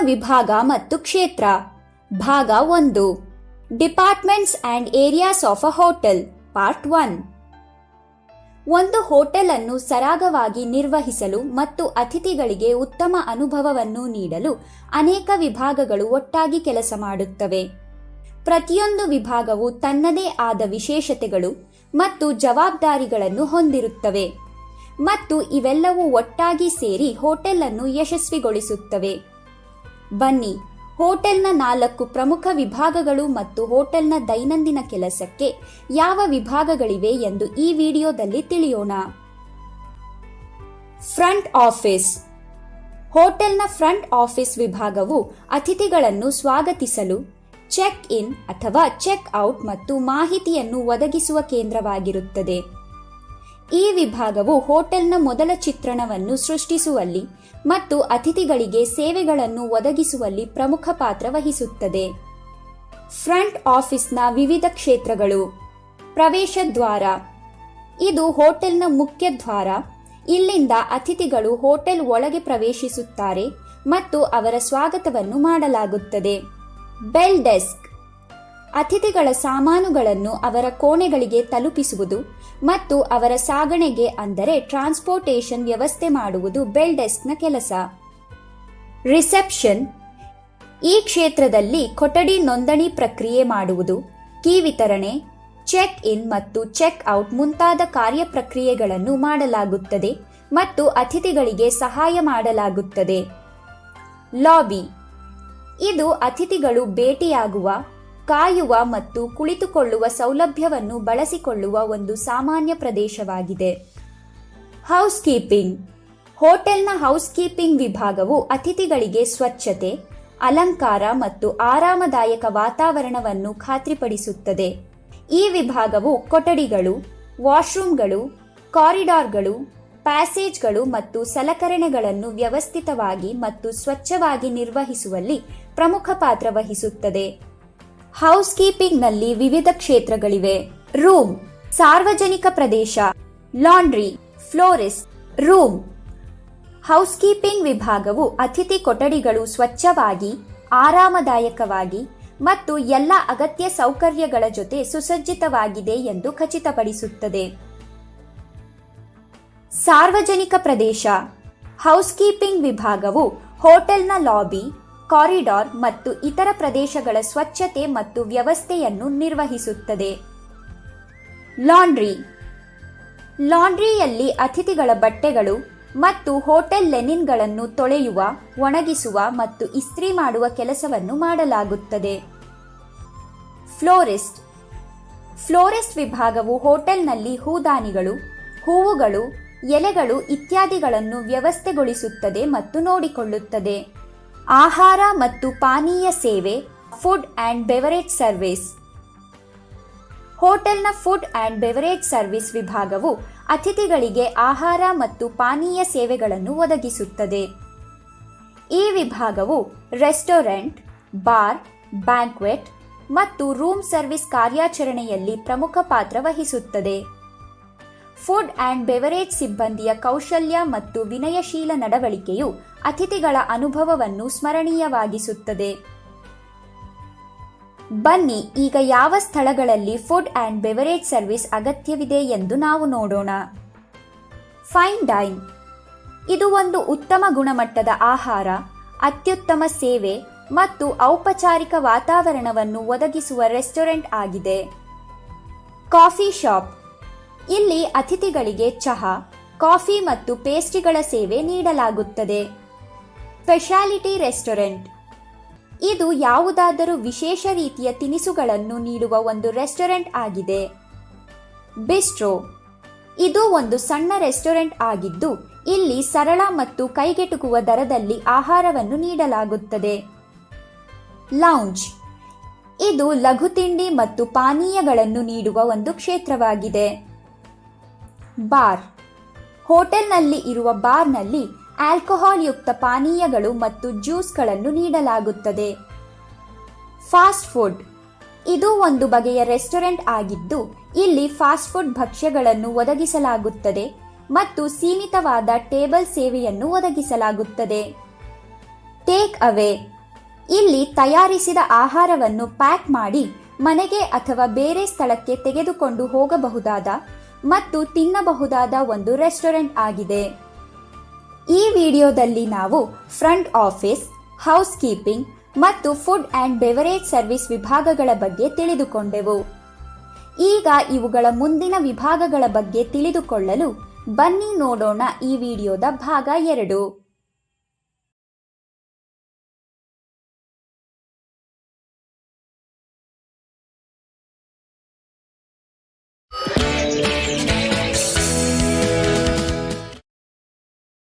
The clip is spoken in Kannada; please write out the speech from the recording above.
ವಿಭಾಗ ಮತ್ತು ಕ್ಷೇತ್ರ ಭಾಗ 1 departments and areas of a hotel part 1. ಒಂದು ಹೋಟೆಲ್ ಅನ್ನು ಸರಾಗವಾಗಿ ನಿರ್ವಹಿಸಲು ಮತ್ತು ಅತಿಥಿಗಳಿಗೆ ಉತ್ತಮ ಅನುಭವವನ್ನು ನೀಡಲು ಅನೇಕ ವಿಭಾಗಗಳು ಒಟ್ಟಾಗಿ ಕೆಲಸ ಮಾಡುತ್ತವೆ. ಪ್ರತಿಯೊಂದು ವಿಭಾಗವು ತನ್ನದೇ ಆದ ವಿಶೇಷತೆಗಳು ಮತ್ತು ಜವಾಬ್ದಾರಿಗಳನ್ನು ಹೊಂದಿರುತ್ತವೆ ಮತ್ತು ಇವೆಲ್ಲವೂ ಒಟ್ಟಾಗಿ ಸೇರಿ ಹೋಟೆಲ್ ಅನ್ನು ಯಶಸ್ವಿಗೊಳಿಸುತ್ತವೆ. ಬನ್ನಿ, ಹೋಟೆಲ್ನ 4 ಪ್ರಮುಖ ವಿಭಾಗಗಳು ಮತ್ತು ಹೋಟೆಲ್ನ ದೈನಂದಿನ ಕೆಲಸಕ್ಕೆ ಯಾವ ವಿಭಾಗಗಳಿವೆ ಎಂದು ಈ ವಿಡಿಯೋದಲ್ಲಿ ತಿಳಿಯೋಣ. Front office. ಹೋಟೆಲ್ನ ಫ್ರಂಟ್ ಆಫೀಸ್ ವಿಭಾಗವು ಅತಿಥಿಗಳನ್ನು ಸ್ವಾಗತಿಸಲು, ಚೆಕ್ ಇನ್ ಅಥವಾ ಚೆಕ್ ಔಟ್ ಮತ್ತು ಮಾಹಿತಿಯನ್ನು ಒದಗಿಸುವ ಕೇಂದ್ರವಾಗಿರುತ್ತದೆ. ಈ ವಿಭಾಗವು ಹೋಟೆಲ್ನ ಮೊದಲ ಚಿತ್ರಣವನ್ನು ಸೃಷ್ಟಿಸುವಲ್ಲಿ ಮತ್ತು ಅತಿಥಿಗಳಿಗೆ ಸೇವೆಗಳನ್ನು ಒದಗಿಸುವಲ್ಲಿ ಪ್ರಮುಖ ಪಾತ್ರ ವಹಿಸುತ್ತದೆ. ಫ್ರಂಟ್ ಆಫೀಸ್ನ ವಿವಿಧ ಕ್ಷೇತ್ರಗಳು. ಪ್ರವೇಶ ದ್ವಾರ. ಇದು ಹೋಟೆಲ್ನ ಮುಖ್ಯ ದ್ವಾರ. ಇಲ್ಲಿಂದ ಅತಿಥಿಗಳು ಹೋಟೆಲ್ ಒಳಗೆ ಪ್ರವೇಶಿಸುತ್ತಾರೆ ಮತ್ತು ಅವರ ಸ್ವಾಗತವನ್ನು ಮಾಡಲಾಗುತ್ತದೆ. Bell desk. ಅತಿಥಿಗಳ ಸಾಮಾನುಗಳನ್ನು ಅವರ ಕೋಣೆಗಳಿಗೆ ತಲುಪಿಸುವುದು ಮತ್ತು ಅವರ ಸಾಗಣೆಗೆ ಅಂದರೆ ಟ್ರಾನ್ಸ್ಪೋರ್ಟೇಷನ್ ವ್ಯವಸ್ಥೆ ಮಾಡುವುದು ಬೆಲ್ ಡೆಸ್ಕ್ನ ಕೆಲಸ. ರಿಸೆಪ್ಷನ್. ಈ ಕ್ಷೇತ್ರದಲ್ಲಿ ಕೊಠಡಿ ನೋಂದಣಿ ಪ್ರಕ್ರಿಯೆ ಮಾಡುವುದು, ಕೀ ವಿತರಣೆ, ಚೆಕ್ ಇನ್ ಮತ್ತು ಚೆಕ್ ಔಟ್ ಮುಂತಾದ ಕಾರ್ಯಪ್ರಕ್ರಿಯೆಗಳನ್ನು ಮಾಡಲಾಗುತ್ತದೆ ಮತ್ತು ಅತಿಥಿಗಳಿಗೆ ಸಹಾಯ ಮಾಡಲಾಗುತ್ತದೆ. ಲಾಬಿ. ಇದು ಅತಿಥಿಗಳು ಭೇಟಿಯಾಗುವ, ಕಾಯುವ ಮತ್ತು ಕುಳಿತುಕೊಳ್ಳುವ ಸೌಲಭ್ಯವನ್ನು ಬಳಸಿಕೊಳ್ಳುವ ಒಂದು ಸಾಮಾನ್ಯ ಪ್ರದೇಶವಾಗಿದೆ. House keeping. ಹೋಟೆಲ್ನ ಹೌಸ್ ಕೀಪಿಂಗ್ ವಿಭಾಗವು ಅತಿಥಿಗಳಿಗೆ ಸ್ವಚ್ಛತೆ, ಅಲಂಕಾರ ಮತ್ತು ಆರಾಮದಾಯಕ ವಾತಾವರಣವನ್ನು ಖಾತ್ರಿಪಡಿಸುತ್ತದೆ. ಈ ವಿಭಾಗವು ಕೊಠಡಿಗಳು, ವಾಶ್ರೂಮ್ಗಳು, ಕಾರಿಡಾರ್ಗಳು, ಪ್ಯಾಸೇಜ್ಗಳು ಮತ್ತು ಸಲಕರಣೆಗಳನ್ನು ವ್ಯವಸ್ಥಿತವಾಗಿ ಮತ್ತು ಸ್ವಚ್ಛವಾಗಿ ನಿರ್ವಹಿಸುವಲ್ಲಿ ಪ್ರಮುಖ ಪಾತ್ರ ವಹಿಸುತ್ತದೆ. ಹೌಸ್ ಕೀಪಿಂಗ್ನಲ್ಲಿ ವಿವಿಧ ಕ್ಷೇತ್ರಗಳಿವೆ. ರೂಮ್. ಸಾರ್ವಜನಿಕ ಪ್ರದೇಶ. ಲಾಂಡ್ರಿ, ಫ್ಲೋರಿಸ್ಟ್. ರೂಮ್. ಹೌಸ್ ಕೀಪಿಂಗ್ ವಿಭಾಗವು ಅತಿಥಿ ಕೊಠಡಿಗಳು ಸ್ವಚ್ಛವಾಗಿ, ಆರಾಮದಾಯಕವಾಗಿ ಮತ್ತು ಎಲ್ಲ ಅಗತ್ಯ ಸೌಕರ್ಯಗಳ ಜೊತೆ ಸುಸಜ್ಜಿತವಾಗಿದೆ ಎಂದು ಖಚಿತಪಡಿಸುತ್ತದೆ. ಸಾರ್ವಜನಿಕ ಪ್ರದೇಶ. ಹೌಸ್ ಕೀಪಿಂಗ್ ವಿಭಾಗವು ಹೋಟೆಲ್ನ ಲಾಬಿ, ಕಾರಿಡಾರ್ ಮತ್ತು ಇತರ ಪ್ರದೇಶಗಳ ಸ್ವಚ್ಛತೆ ಮತ್ತು ವ್ಯವಸ್ಥೆಯನ್ನು ನಿರ್ವಹಿಸುತ್ತದೆ. ಲಾಂಡ್ರಿ. ಲಾಂಡ್ರಿಯಲ್ಲಿ ಅತಿಥಿಗಳ ಬಟ್ಟೆಗಳು ಮತ್ತು ಹೋಟೆಲ್ ಲೆನಿನ್ಗಳನ್ನು ತೊಳೆಯುವ, ಒಣಗಿಸುವ ಮತ್ತು ಇಸ್ತ್ರಿ ಮಾಡುವ ಕೆಲಸವನ್ನು ಮಾಡಲಾಗುತ್ತದೆ. ಫ್ಲೋರಿಸ್ಟ್. ಫ್ಲೋರಿಸ್ಟ್ ವಿಭಾಗವು ಹೋಟೆಲ್ನಲ್ಲಿ ಹೂದಾನಿಗಳು, ಹೂವುಗಳು, ಎಲೆಗಳು ಇತ್ಯಾದಿಗಳನ್ನು ವ್ಯವಸ್ಥೆಗೊಳಿಸುತ್ತದೆ ಮತ್ತು ನೋಡಿಕೊಳ್ಳುತ್ತದೆ. ಆಹಾರ ಮತ್ತು ಪಾನೀಯ ಸೇವೆ. Food and beverage service. ಹೋಟೆಲ್ನ ಫುಡ್ ಅಂಡ್ ಬೆವರೇಜ್ ಸರ್ವಿಸ್ ವಿಭಾಗವು ಅತಿಥಿಗಳಿಗೆ ಆಹಾರ ಮತ್ತು ಪಾನೀಯ ಸೇವೆಗಳನ್ನು ಒದಗಿಸುತ್ತದೆ. ಈ ವಿಭಾಗವು ರೆಸ್ಟೋರೆಂಟ್, ಬಾರ್, ಬ್ಯಾಂಕ್ವೆಟ್ ಮತ್ತು ರೂಮ್ ಸರ್ವಿಸ್ ಕಾರ್ಯಾಚರಣೆಯಲ್ಲಿ ಪ್ರಮುಖ ಪಾತ್ರ ವಹಿಸುತ್ತದೆ. ಫುಡ್ ಅಂಡ್ ಬೆವರೇಜ್ ಸಿಬ್ಬಂದಿಯ ಕೌಶಲ್ಯ ಮತ್ತು ವಿನಯಶೀಲ ನಡವಳಿಕೆಯು ಅತಿಥಿಗಳ ಅನುಭವವನ್ನು ಸ್ಮರಣೀಯವಾಗಿಸುತ್ತದೆ. ಬನ್ನಿ, ಈಗ ಯಾವ ಸ್ಥಳಗಳಲ್ಲಿ ಫುಡ್ ಅಂಡ್ ಬೆವರೇಜ್ ಸರ್ವಿಸ್ ಅಗತ್ಯವಿದೆ ಎಂದು ನಾವು ನೋಡೋಣ. Fine dine. ಇದು ಒಂದು ಉತ್ತಮ ಗುಣಮಟ್ಟದ ಆಹಾರ, ಅತ್ಯುತ್ತಮ ಸೇವೆ ಮತ್ತು ಔಪಚಾರಿಕ ವಾತಾವರಣವನ್ನು ಒದಗಿಸುವ ರೆಸ್ಟೋರೆಂಟ್ ಆಗಿದೆ. Coffee shop. ಇಲ್ಲಿ ಅತಿಥಿಗಳಿಗೆ ಚಹಾ, ಕಾಫಿ ಮತ್ತು ಪೇಸ್ಟ್ರಿಗಳ ಸೇವೆ ನೀಡಲಾಗುತ್ತದೆ. Speciality restaurant. ಇದು ಯಾವುದಾದರೂ ವಿಶೇಷ ರೀತಿಯ ತಿನಿಸುಗಳನ್ನು ನೀಡುವ ಒಂದು ರೆಸ್ಟೋರೆಂಟ್ ಆಗಿದೆ. ಬಿಸ್ಟ್ರೋ. ಇದು ಒಂದು ಸಣ್ಣ ರೆಸ್ಟೋರೆಂಟ್ ಆಗಿದ್ದು ಇಲ್ಲಿ ಸರಳ ಮತ್ತು ಕೈಗೆಟುಕುವ ದರದಲ್ಲಿ ಆಹಾರವನ್ನು ನೀಡಲಾಗುತ್ತದೆ. ಲೌಂಜ್. ಇದು ಲಘು ತಿಂಡಿ ಮತ್ತು ಪಾನೀಯಗಳನ್ನು ನೀಡುವ ಒಂದು ಕ್ಷೇತ್ರವಾಗಿದೆ. ಬಾರ್. ಹೋಟೆಲ್ನಲ್ಲಿ ಇರುವ ಬಾರ್ನಲ್ಲಿ ಆಲ್ಕೋಹಾಲ್ ಯುಕ್ತ ಪಾನೀಯಗಳು ಮತ್ತು ಜ್ಯೂಸ್ಗಳನ್ನು ನೀಡಲಾಗುತ್ತದೆ. Fast food. ಇದು ಒಂದು ಬಗೆಯ ರೆಸ್ಟೋರೆಂಟ್ ಆಗಿದ್ದು ಇಲ್ಲಿ ಫಾಸ್ಟ್ ಫುಡ್ ಭಕ್ಷ್ಯಗಳನ್ನು ಒದಗಿಸಲಾಗುತ್ತದೆ ಮತ್ತು ಸೀಮಿತವಾದ ಟೇಬಲ್ ಸೇವೆಯನ್ನು ಒದಗಿಸಲಾಗುತ್ತದೆ. Take away. ಇಲ್ಲಿ ತಯಾರಿಸಿದ ಆಹಾರವನ್ನು ಪ್ಯಾಕ್ ಮಾಡಿ ಮನೆಗೆ ಅಥವಾ ಬೇರೆ ಸ್ಥಳಕ್ಕೆ ತೆಗೆದುಕೊಂಡು ಹೋಗಬಹುದಾದ ಮತ್ತು ತಿನ್ನಬಹುದಾದ ಒಂದು ರೆಸ್ಟೋರೆಂಟ್ ಆಗಿದೆ. ಈ ವಿಡಿಯೋದಲ್ಲಿ ನಾವು ಫ್ರಂಟ್ ಆಫೀಸ್, ಹೌಸ್ ಕೀಪಿಂಗ್ ಮತ್ತು ಫುಡ್ ಆ್ಯಂಡ್ ಬೆವರೇಜ್ ಸರ್ವಿಸ್ ವಿಭಾಗಗಳ ಬಗ್ಗೆ ತಿಳಿದುಕೊಂಡೆವು. ಈಗ ಇವುಗಳ ಮುಂದಿನ ವಿಭಾಗಗಳ ಬಗ್ಗೆ ತಿಳಿದುಕೊಳ್ಳಲು ಬನ್ನಿ ನೋಡೋಣ ಈ ವಿಡಿಯೋದ ಭಾಗ 2.